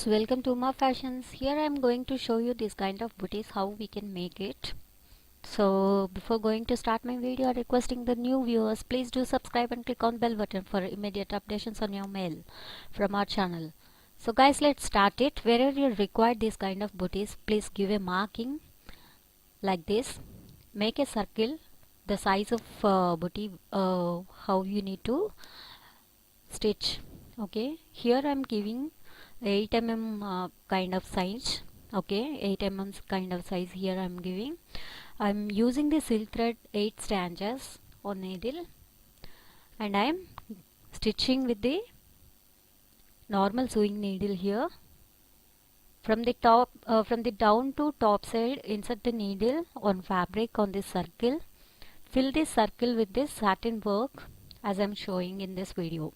viewers, welcome to my fashions. Here I am going to show you this kind of booties, how we can make it. So before going to start my video, requesting the new viewers, please do subscribe and click on bell button for immediate updates on your mail from our channel. So guys, let's start it. Wherever you require this kind of booties, please give a marking like this. Make a circle, the size of booty, how you need to stitch. Okay, here I am giving 8 mm kind of size. Okay, 8 mm kind of size here I am giving. I am using the silk thread 8 stanzas on needle, and I am stitching with the normal sewing needle here. From the top, from the down to top side, insert the needle on fabric on this circle. Fill this circle with this satin work as I am showing in this video.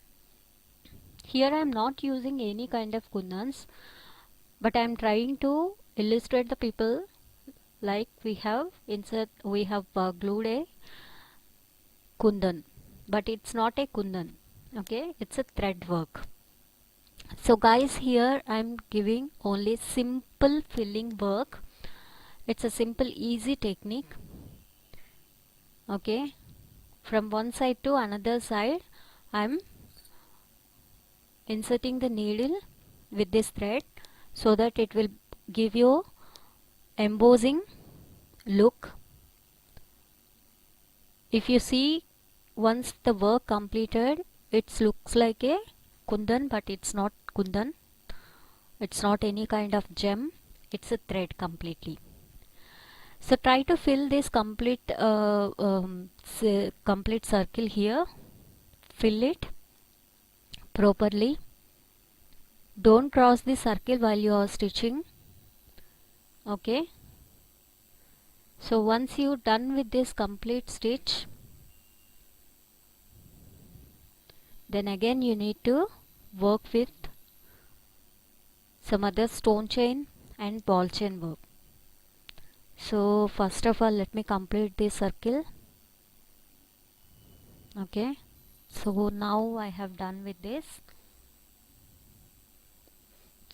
Here I am not using any kind of kundans, but I am trying to illustrate the people like we have glued a kundan, but it's not a kundan. Okay, it's a thread work. So guys, here I am giving only simple filling work. It's a simple easy technique. Okay, from one side to another side I am inserting the needle with this thread so that it will give you embossing look. If you see, once the work completed, it looks like a kundan, but it's not kundan. It's not any kind of gem. It's a thread completely. So try to fill this complete circle here. Fill it properly. Don't cross the circle while you are stitching. Okay. So once you're done with this complete stitch, then again you need to work with some other stone chain and ball chain work. So first of all, let me complete this circle. Okay. So now I have done with this.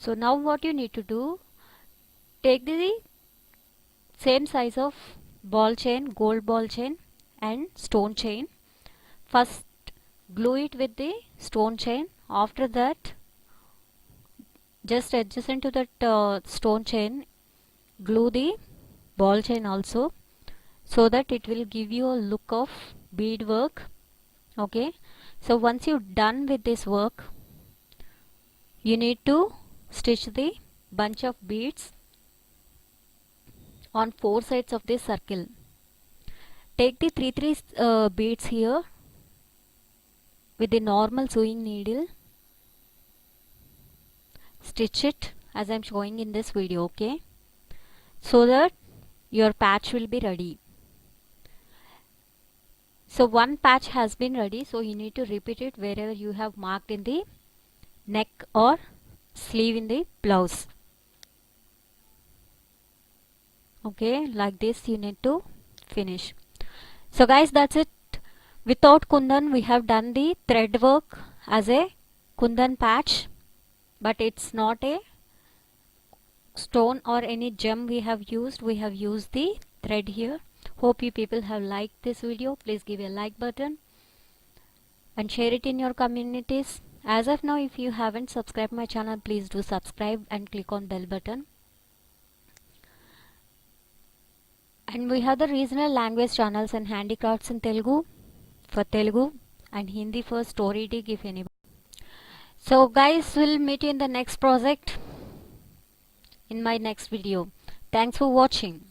So now what you need to do, take the same size of ball chain, gold ball chain and stone chain. First glue it with the stone chain. After that, just adjacent to that stone chain, glue the ball chain also, so that it will give you a look of bead work. Okay, so once you're done with this work, you need to stitch the bunch of beads on 4 sides of this circle. Take the 3 beads here with the normal sewing needle. Stitch it as I am showing in this video. Okay, so that your patch will be ready. So one patch has been ready, so you need to repeat it wherever you have marked in the neck or sleeve in the blouse. Okay, like this you need to finish. So guys, that's it. Without kundan, we have done the thread work as a kundan patch, but it's not a stone or any gem we have used. We have used the thread here. Hope you people have liked this video. Please give a like button and share it in your communities. As of now, if you haven't subscribed my channel, please do subscribe and click on bell button. And we have the regional language channels and handicrafts in Telugu for Telugu and Hindi for Story Dig if any. So guys, we'll meet you in the next project in my next video. Thanks for watching.